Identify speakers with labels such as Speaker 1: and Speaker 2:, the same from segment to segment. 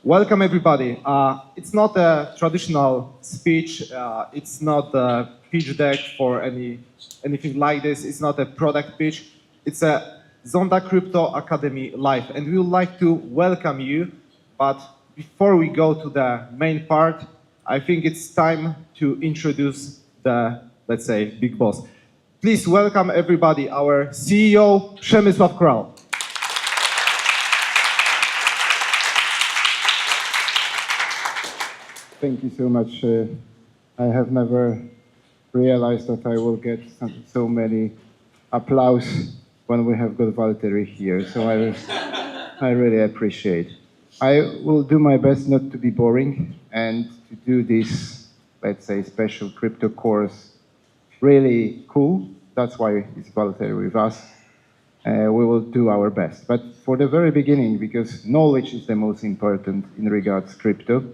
Speaker 1: Welcome everybody. It's not a traditional speech. It's not a pitch deck for anything like this. It's not a product pitch. It's a Zondacrypto Academy Live, and we would like to welcome you. But before we go to the main part, I think it's time to introduce the, let's say, big boss. Please welcome everybody, our CEO Przemysław Kral.
Speaker 2: Thank you so much. I have never realized that I will get so many applause when we have got Valtteri here, so I really appreciate. I will do my best not to be boring and to do this, let's say, special crypto course really cool. That's why it's Valtteri with us. We will do our best. But for the very beginning, because knowledge is the most important in regards to crypto,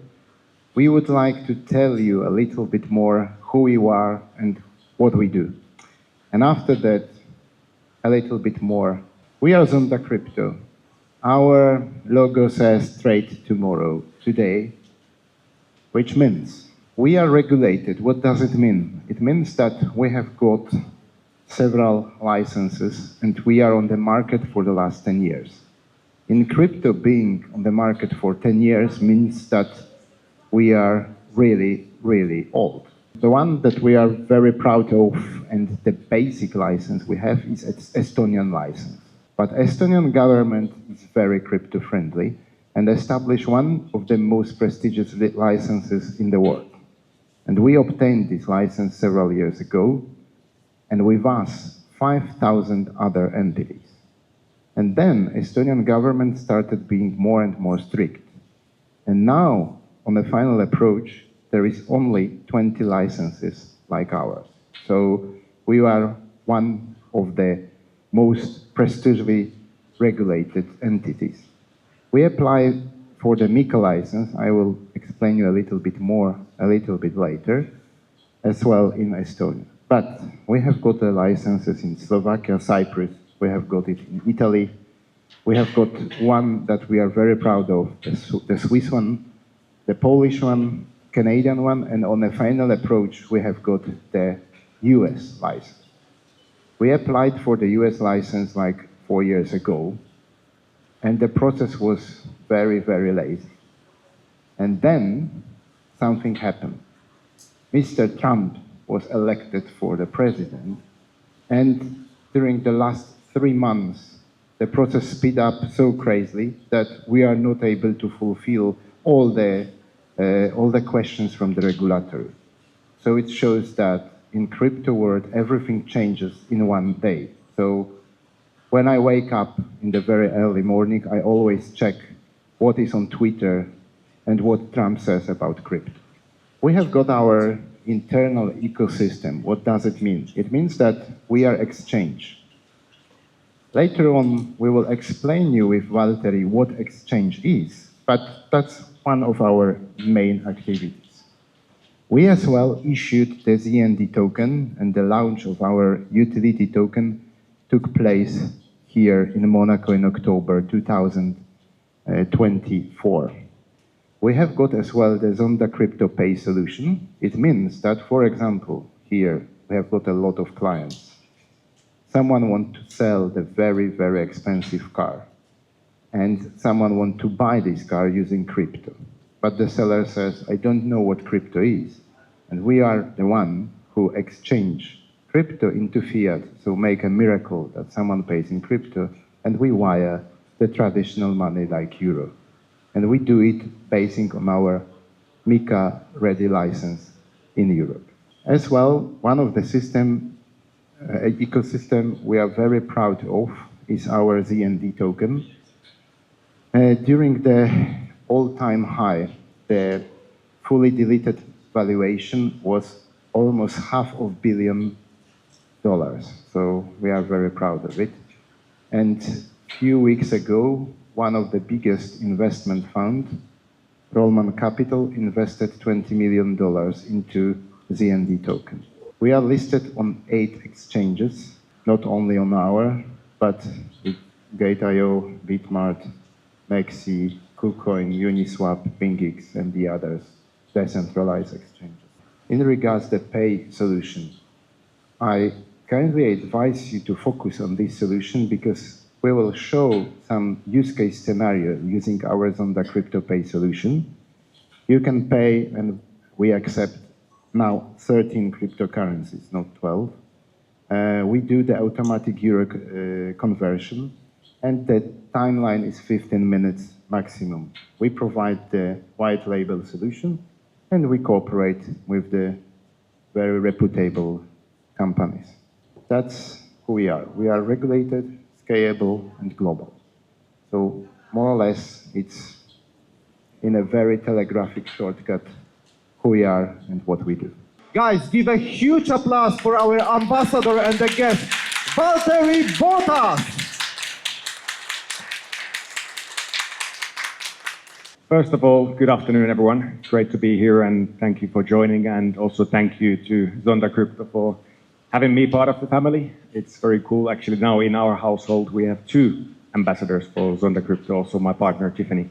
Speaker 2: we would like to tell you a little bit more who we are and what we do. And after that, a little bit more. We are Zondacrypto. Our logo says trade tomorrow, today, which means we are regulated. What does it mean? It means that we have got several licenses and we are on the market for the last 10 years. In crypto, being on the market for 10 years means that we are really, really old. The one that we are very proud of and the basic license we have is Estonian license. But Estonian government is very crypto friendly and established one of the most prestigious licenses in the world. And we obtained this license several years ago, and with us 5,000 other entities. And then Estonian government started being more and more strict. And now, on the final approach, there is only 20 licenses like ours. So we are one of the most prestigiously regulated entities. We apply for the MiCA license. I will explain you a little bit more a little bit later, as well in Estonia. But we have got the licenses in Slovakia, Cyprus, we have got it in Italy, we have got one that we are very proud of, the Swiss one, the Polish one, Canadian one, and on the final approach, we have got the US license. We applied for the US license like 4 years ago, and the process was very, very lazy. And then something happened. Mr. Trump was elected for the president, and during the last 3 months, the process speed up so crazily that we are not able to fulfill all the questions from the regulator. So it shows that in crypto world, everything changes in one day. So when I wake up in the very early morning, I always check what is on Twitter and what Trump says about crypto. We have got our internal ecosystem. What does it mean? It means that we are exchange. Later on, we will explain you with Valtteri what exchange is, but that's one of our main activities. We as well issued the ZND token, and the launch of our utility token took place here in Monaco in October 2024. We have got as well the Zondacrypto Pay solution. It means that, for example, here we have got a lot of clients. Someone wants to sell the very, very expensive car, and someone wants to buy this car using crypto. But the seller says, I don't know what crypto is. And we are the one who exchange crypto into fiat, so make a miracle that someone pays in crypto, and we wire the traditional money like euro. And we do it basing on our MiCA ready license in Europe. As well, one of the ecosystem we are very proud of is our ZND token. During the all-time high, the fully deleted valuation was almost $500 million. So we are very proud of it. And a few weeks ago, one of the biggest investment funds, Rollman Capital, invested $20 million into ZND token. We are listed on 8 exchanges, not only on our, but Gate.io, Bitmart, Mexi, KuCoin, Uniswap, PingX, and the others, decentralized exchanges. In regards to the pay solution, I kindly advise you to focus on this solution because we will show some use case scenario using our Zondacrypto pay solution. You can pay, and we accept now 13 cryptocurrencies, not 12. We do the automatic euro conversion, and the timeline is 15 minutes maximum. We provide the white label solution, and we cooperate with the very reputable companies. That's who we are. We are regulated, scalable, and global. So more or less, it's in a very telegraphic shortcut who we are and what we do.
Speaker 1: Guys, give a huge applause for our ambassador and the guest, Valtteri Bottas.
Speaker 3: First of all, good afternoon, everyone. It's great to be here, and thank you for joining, and also thank you to Zondacrypto for having me part of the family. It's very cool. Actually, now in our household, we have 2 ambassadors for Zondacrypto, also my partner, Tiffany.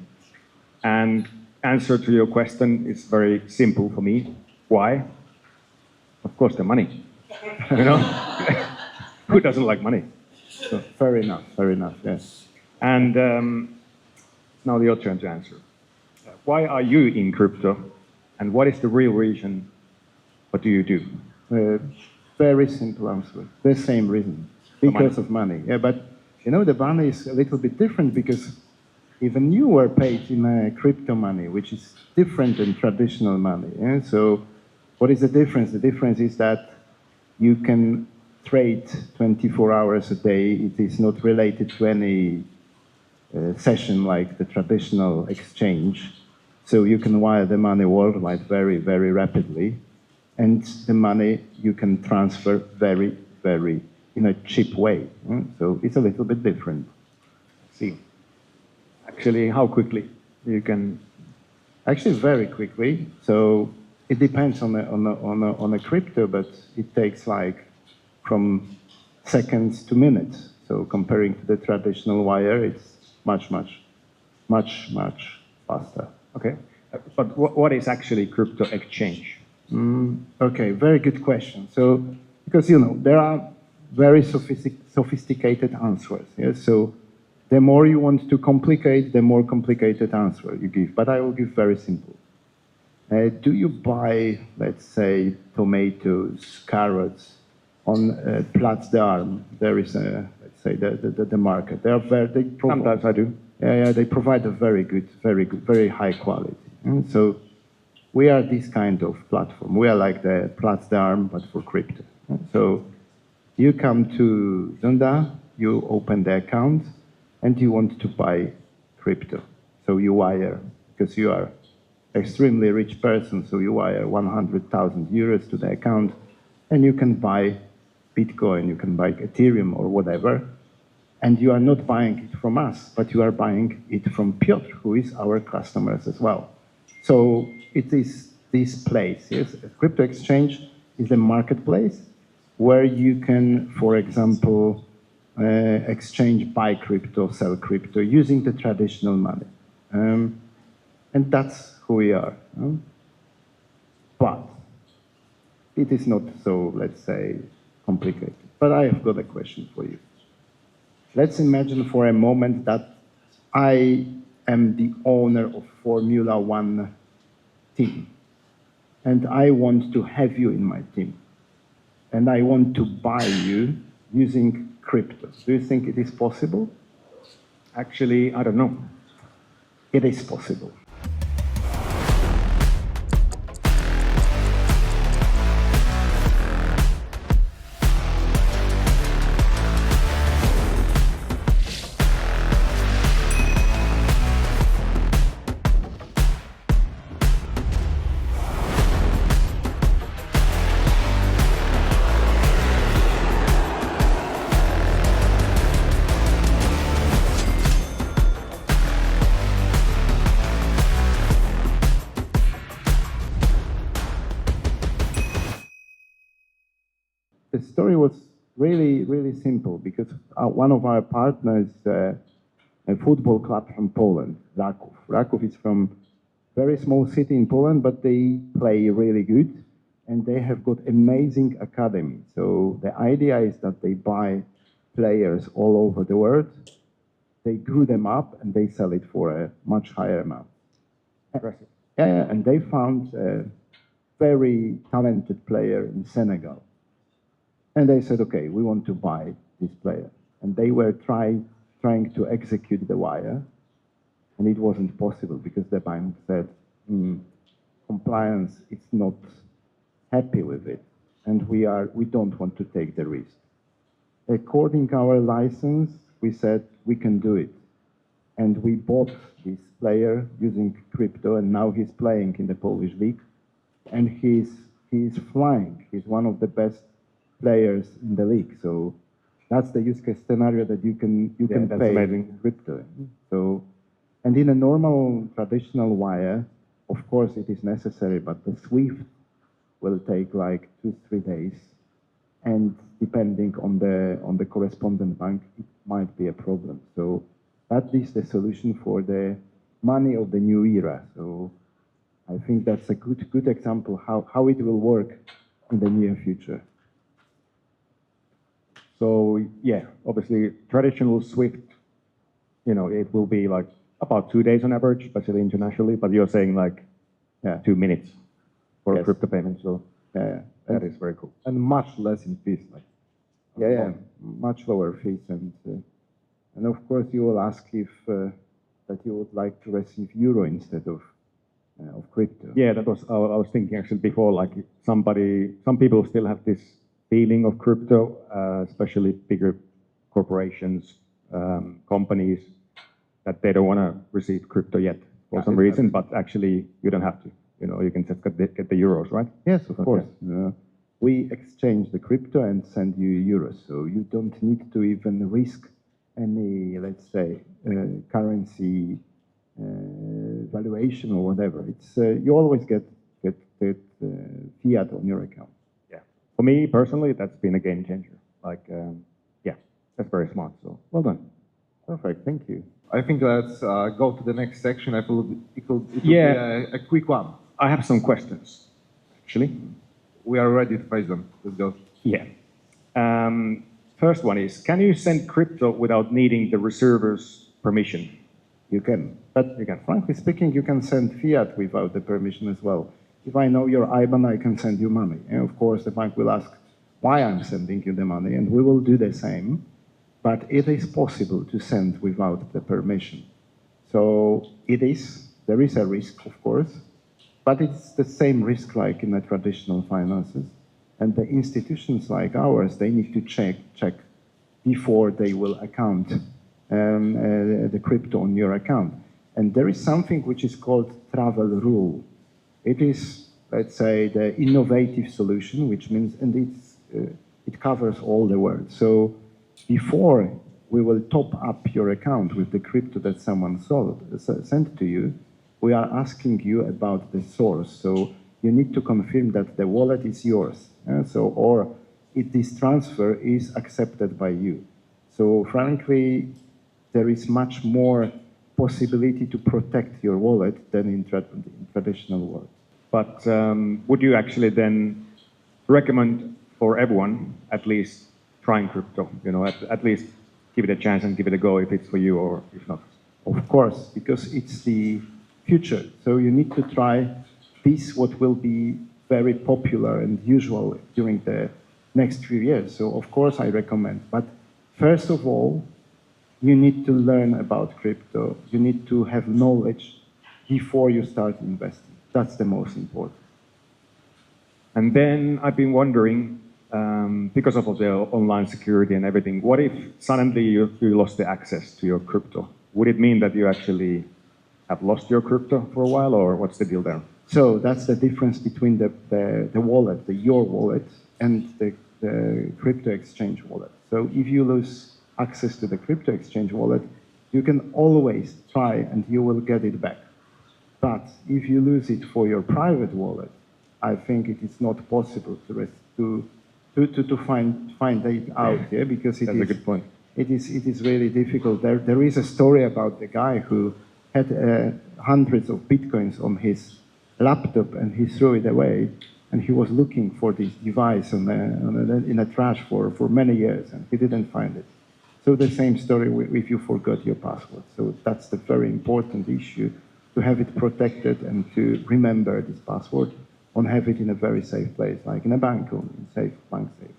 Speaker 3: And answer to your question is very simple for me. Why? Of course, the money. You know, who doesn't like money?
Speaker 2: So, fair enough, yes.
Speaker 3: And now your turn to answer. Why are you in crypto, and what is the real reason? What do you do?
Speaker 2: Very simple answer. The same reason. Because of money. Yeah, but you know, the money is a little bit different because even you were paid in crypto money, which is different than traditional money. Yeah? So what is the difference? The difference is that you can trade 24 hours a day. It is not related to any session like the traditional exchange. So you can wire the money worldwide very, very rapidly. And the money you can transfer very, very in a cheap way. So it's a little bit different.
Speaker 3: See, actually, how quickly you can?
Speaker 2: Actually, very quickly. So it depends on a crypto, but it takes like from seconds to minutes. So comparing to the traditional wire, it's much faster.
Speaker 3: Okay, but what is actually crypto exchange?
Speaker 2: Okay, very good question. So, because you know, there are very sophisticated answers. Yes? So, the more you want to complicate, the more complicated answer you give. But I will give very simple. Do you buy, let's say, tomatoes, carrots on Platz d'Armes? There is a, let's say, the market. They are
Speaker 3: Sometimes I do.
Speaker 2: Yeah, they provide a very good, very high quality. So we are this kind of platform. We are like the Platz d'Armes, but for crypto. So you come to Zonda, you open the account, and you want to buy crypto. So you wire, because you are extremely rich person, so you wire 100,000 euros to the account, and you can buy Bitcoin, you can buy Ethereum or whatever, and you are not buying it from us, but you are buying it from Piotr, who is our customers as well. So it is this place, yes? A crypto exchange is a marketplace where you can, for example, exchange, buy crypto, sell crypto using the traditional money. And that's who we are. But it is not so, let's say, complicated. But I have got a question for you. Let's imagine for a moment that I am the owner of Formula One team, and I want to have you in my team, and I want to buy you using crypto. Do you think it is possible?
Speaker 3: Actually, I don't know.
Speaker 2: It is possible. The story was really, really simple because one of our partners a football club from Poland, Raków. Raków is from very small city in Poland, but they play really good, and they have got amazing academy. So the idea is that they buy players all over the world, they grew them up, and they sell it for a much higher amount.
Speaker 3: Impressive.
Speaker 2: Yeah, and they found a very talented player in Senegal. And they said, okay, we want to buy this player. And they were trying to execute the wire, and it wasn't possible because the bank said, compliance is not happy with it, and we don't want to take the risk. According to our license, we said we can do it. And we bought this player using crypto, and now he's playing in the Polish league. And he's flying. He's one of the best players in the league. So that's the use case scenario that you can pay
Speaker 3: amazing.
Speaker 2: crypto. So, and in a normal traditional wire, of course it is necessary, but the SWIFT will take like 2-3 days. And depending on the correspondent bank, it might be a problem. So that is the solution for the money of the new era. So I think that's a good example how it will work in the near future.
Speaker 3: So yeah, obviously traditional SWIFT, it will be like about 2 days on average, especially internationally, but you're saying like 2 minutes for
Speaker 2: Yes.
Speaker 3: crypto payments. So
Speaker 2: Yeah.
Speaker 3: that is very cool.
Speaker 1: And much less in fees.
Speaker 2: Yeah, much lower fees, and of course you will ask if that you would like to receive euro instead of crypto.
Speaker 3: Yeah, that was, I was thinking actually before, like some people still have this feeling of crypto, especially bigger corporations, companies, that they don't want to receive crypto yet for some reason, but actually you don't have to. You can just get the euros, right?
Speaker 2: Yes, of course. We exchange the crypto and send you euros, so you don't need to even risk any, let's say, currency valuation or whatever. It's you always get fiat on your account.
Speaker 3: Yeah. For me personally, that's been a game changer. Like, yeah, that's very smart. So well done.
Speaker 2: Perfect. Thank you.
Speaker 1: I think let's go to the next section. It will be a quick one.
Speaker 3: I have some questions, actually.
Speaker 1: We are ready to face them. Let's go.
Speaker 3: Yeah. First one is, can you send crypto without needing the reserver's permission?
Speaker 2: You can, but frankly speaking, you can send fiat without the permission as well. If I know your IBAN, I can send you money. And of course, the bank will ask why I'm sending you the money, and we will do the same. But it is possible to send without the permission. So there is a risk, of course, but it's the same risk like in the traditional finances. And the institutions like ours, they need to check before they will account the crypto on your account. And there is something which is called travel rule. It is, let's say, the innovative solution, which means, and it covers all the world. So before we will top up your account with the crypto that someone sent to you, we are asking you about the source. So you need to confirm that the wallet is yours. Or if this transfer is accepted by you. So frankly, there is much more possibility to protect your wallet than in traditional world.
Speaker 3: But would you actually then recommend for everyone at least trying crypto? At least give it a chance and give it a go if it's for you or if not.
Speaker 2: Of course, because it's the future. So you need to try this, what will be very popular and usual during the next few years. So of course I recommend. But first of all, you need to learn about crypto. You need to have knowledge before you start investing. That's the most important.
Speaker 3: And then I've been wondering, because of the online security and everything, what if suddenly you lost the access to your crypto? Would it mean that you actually have lost your crypto for a while, or what's the deal there?
Speaker 2: So that's the difference between the wallet, your wallet, and the crypto exchange wallet. So if you lose access to the crypto exchange wallet, you can always try and you will get it back. But if you lose it for your private wallet, I think it is not possible to find it out, because
Speaker 3: That's a good point.
Speaker 2: it is really difficult. There is a story about the guy who had hundreds of bitcoins on his laptop and he threw it away, and he was looking for this device in a trash for many years, and he didn't find it. So the same story if you forgot your password. So that's the very important issue, to have it protected and to remember this password and have it in a very safe place, like in a bank or in bank safe.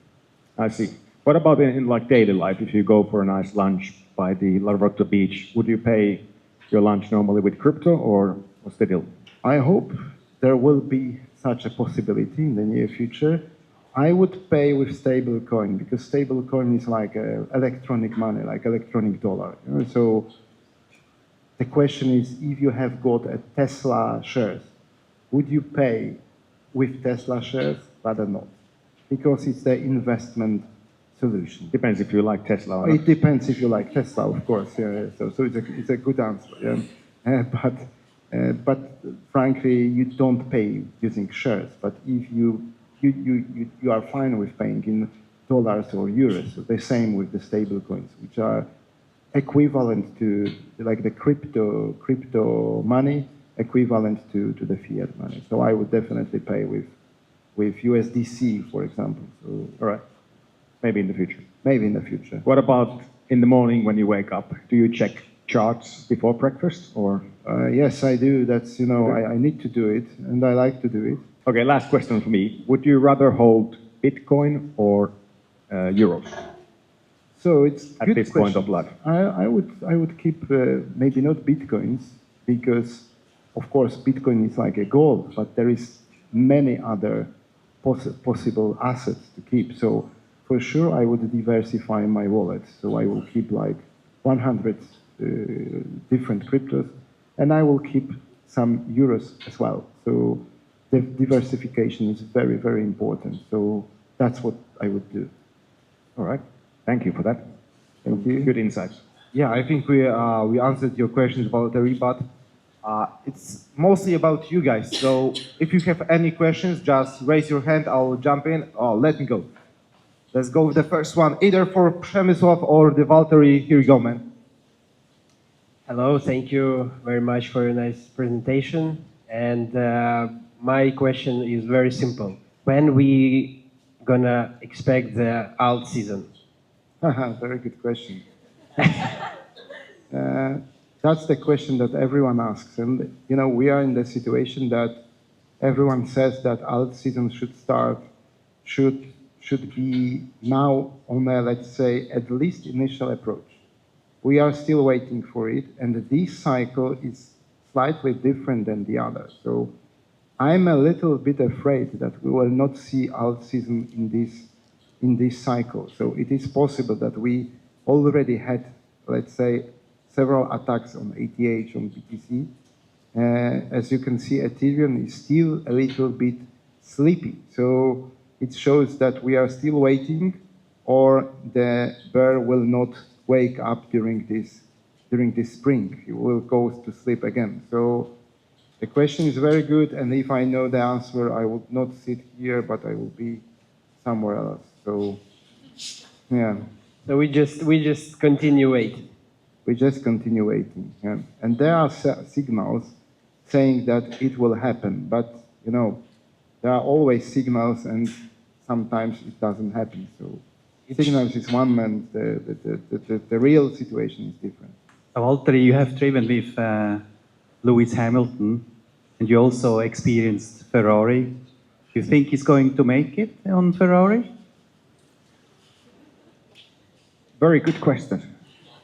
Speaker 3: I see. What about in like daily life? If you go for a nice lunch by the Larvotto beach, would you pay your lunch normally with crypto, or what's the deal?
Speaker 2: I hope there will be such a possibility in the near future. I would pay with stable coin, because stable coin is like electronic money, like electronic dollar. You know? So the question is, if you have got a Tesla shares, would you pay with Tesla shares rather not? Because it's the investment solution.
Speaker 3: Depends if you like Tesla or not.
Speaker 2: It depends if you like Tesla, of course. Yeah. So it's a good answer. Yeah. But frankly, you don't pay using shares. But if you are fine with paying in dollars or euros, so the same with the stable coins, which are equivalent to like the crypto money, equivalent to the fiat money. So I would definitely pay with USDC, for example. So,
Speaker 3: all right. Maybe in the future.
Speaker 2: Maybe in the future.
Speaker 3: What about in the morning when you wake up? Do you check charts before breakfast, or?
Speaker 2: Yes, I do. That's, I need to do it, and I like to do it.
Speaker 3: Okay, last question for me. Would you rather hold Bitcoin or euros?
Speaker 2: So it's
Speaker 3: at this point of life.
Speaker 2: I would keep maybe not Bitcoins, because of course Bitcoin is like a gold, but there is many other possible assets to keep. So for sure I would diversify my wallet. So I will keep like 100 different cryptos, and I will keep some euros as well. So the diversification is very, very important. So that's what I would do.
Speaker 3: All right. Thank you for that.
Speaker 2: Thank you.
Speaker 3: Good insights.
Speaker 1: Yeah, I think we answered your questions, Valtteri, but it's mostly about you guys. So if you have any questions, just raise your hand. I'll jump in. Oh, let me go. Let's go with the first one, either for Przemysław or the Valtteri. Here you go, man.
Speaker 4: Hello, thank you very much for your nice presentation. And my question is very simple. When we gonna expect the alt season?
Speaker 2: Very good question. That's the question that everyone asks. And, we are in the situation that everyone says that alt season should be now on a, let's say, at least initial approach. We are still waiting for it, and this cycle is slightly different than the other. So I'm a little bit afraid that we will not see alt season in this cycle. So it is possible that we already had, let's say, several attacks on ATH, on BTC. As you can see, Ethereum is still a little bit sleepy. So it shows that we are still waiting, or the bear will not wake up during this spring. He will go to sleep again. So the question is very good, and if I know the answer, I would not sit here, but I will be somewhere else. So, yeah.
Speaker 4: So we just continue waiting.
Speaker 2: We just continue waiting. Yeah. And there are signals saying that it will happen, but there are always signals, and sometimes it doesn't happen. So signals is one, and the real situation is different.
Speaker 5: Valtteri, you have driven with Lewis Hamilton, and you also experienced Ferrari. Do you think he's going to make it on Ferrari?
Speaker 3: Very good question.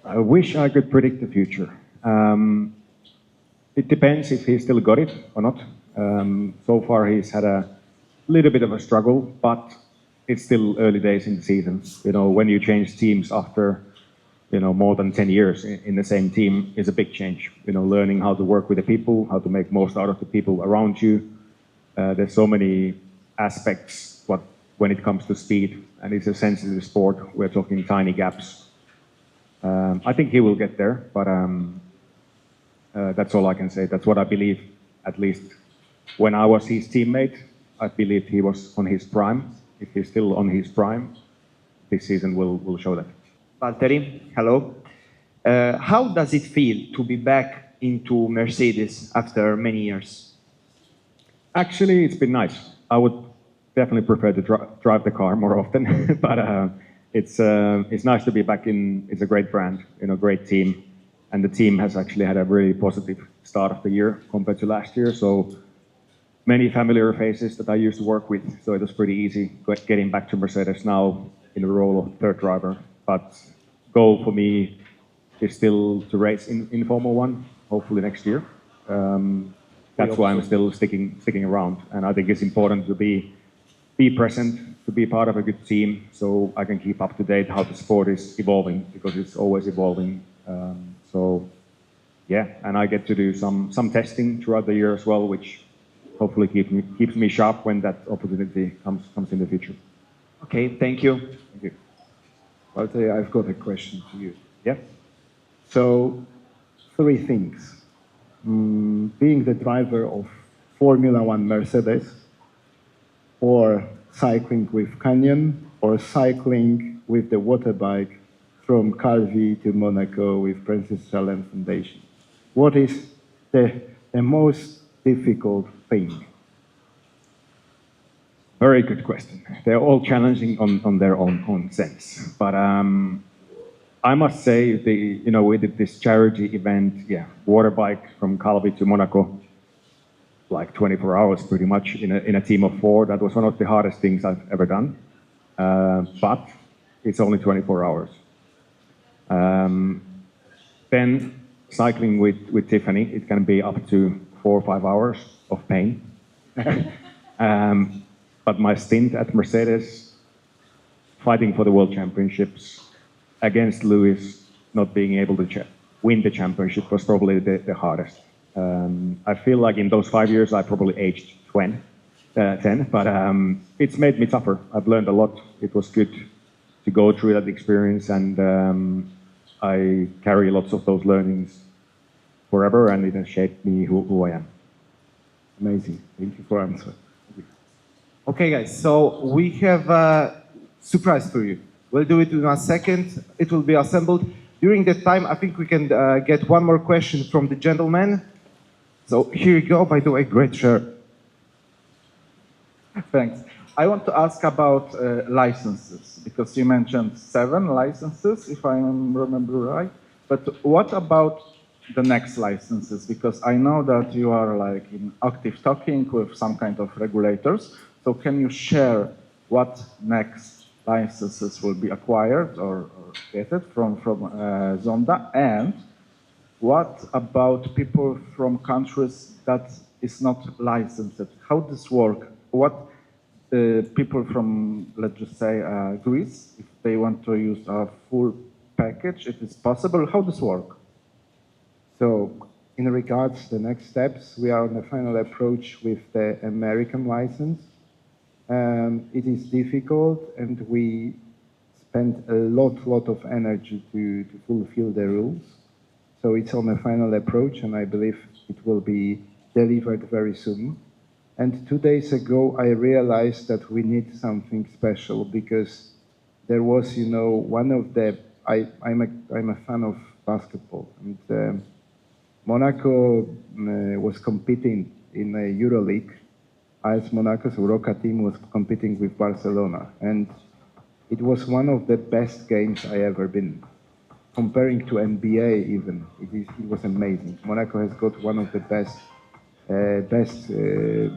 Speaker 3: I wish I could predict the future. It depends if he still got it or not. So far he's had a little bit of a struggle, but it's still early days in the season. When you change teams after more than 10 years in the same team is a big change. Learning how to work with the people, how to make most out of the people around you. There's so many aspects when it comes to speed, and it's a sensitive sport. We're talking tiny gaps. I think he will get there, but that's all I can say. That's what I believe. At least when I was his teammate, I believed he was on his prime. If he's still on his prime, this season will show that.
Speaker 6: Valtteri, hello. How does it feel to be back into Mercedes after many years?
Speaker 3: Actually, it's been nice. I would definitely prefer to drive the car more often, but it's nice to be back in. It's a great brand, great team, and the team has actually had a really positive start of the year compared to last year. So many familiar faces that I used to work with, so it was pretty easy getting back to Mercedes now in the role of third driver. But goal for me is still to race in Formula One, hopefully next year. That's why I'm still sticking around, and I think it's important to be present, to be part of a good team, so I can keep up to date how the sport is evolving, because it's always evolving. So yeah, and I get to do some testing throughout the year as well, which hopefully keeps me sharp when that opportunity comes in the future.
Speaker 6: Okay, thank you.
Speaker 3: Thank you.
Speaker 2: Valtteri, I've got a question to you.
Speaker 3: Yeah.
Speaker 2: So, 3 things. Being the driver of Formula One Mercedes, or cycling with Canyon, or cycling with the water bike from Calvi to Monaco with Princess Charlene Foundation. What is the most difficult thing?
Speaker 3: Very good question. They're all challenging on their own sense. But I must say, we did this charity event, water bike from Calvi to Monaco, like 24 hours pretty much in a team of 4. That was one of the hardest things I've ever done. But it's only 24 hours. Then cycling with Tiffany, it can be up to 4 or 5 hours of pain. But my stint at Mercedes, fighting for the World Championships against Lewis, not being able to win the championship was probably the hardest. I feel like in those 5 years I probably aged 10, but it's made me tougher. I've learned a lot. It was good to go through that experience, and I carry lots of those learnings forever, and it has shaped me who I am.
Speaker 2: Amazing. Thank you for answering.
Speaker 1: Okay, guys, so we have a surprise for you. We'll do it in a second. It will be assembled. During that time, I think we can get one more question from the gentleman. So here you go. By the way, great shirt.
Speaker 7: Thanks. I want to ask about licenses, because you mentioned 7 licenses, if I remember right. But what about the next licenses? Because I know that you are like in active talking with some kind of regulators. So can you share what next licenses will be acquired or created from Zonda? And what about people from countries that is not licensed? How this work? What people from, let's just say, Greece, if they want to use a full package, it is possible? How this work?
Speaker 2: So, in regards to the next steps, we are on the final approach with the American license. It is difficult, and we spend a lot of energy to fulfill the rules. So it's on the final approach, and I believe it will be delivered very soon. And 2 days ago, I realized that we need something special, because there was, one of the, I'm a fan of basketball, and Monaco was competing in a EuroLeague. AS Monaco, so Roca team, was competing with Barcelona, and it was one of the best games I ever been. Comparing to NBA even, it was amazing. Monaco has got one of the best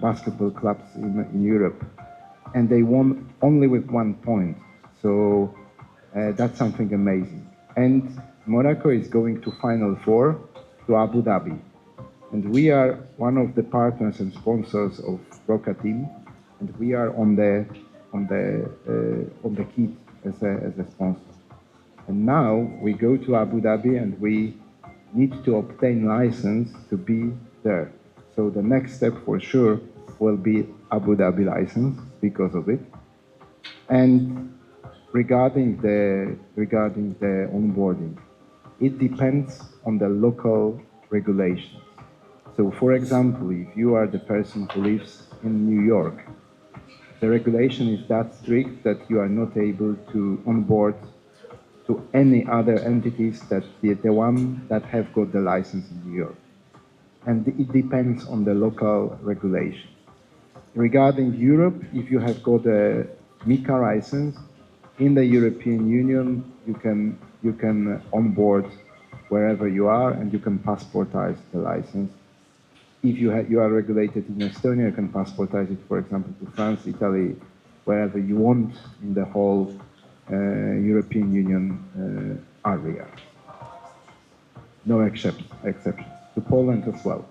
Speaker 2: basketball clubs in Europe, and they won only with 1 point. So that's something amazing. And Monaco is going to Final Four to Abu Dhabi. And we are one of the partners and sponsors of Roca team, and we are on the kit as a sponsor. And now we go to Abu Dhabi, and we need to obtain license to be there. So the next step for sure will be Abu Dhabi license because of it. And regarding the onboarding, it depends on the local regulations. So, for example, if you are the person who lives in New York, the regulation is that strict that you are not able to onboard to to any other entities that the one that have got the license in Europe. And it depends on the local regulation. Regarding Europe, if you have got a MiCA license in the European Union, you can onboard wherever you are, and you can passportize the license. If you are regulated in Estonia, you can passportize it, for example, to France, Italy, wherever you want in the whole European Union area. No exception. To Poland as well.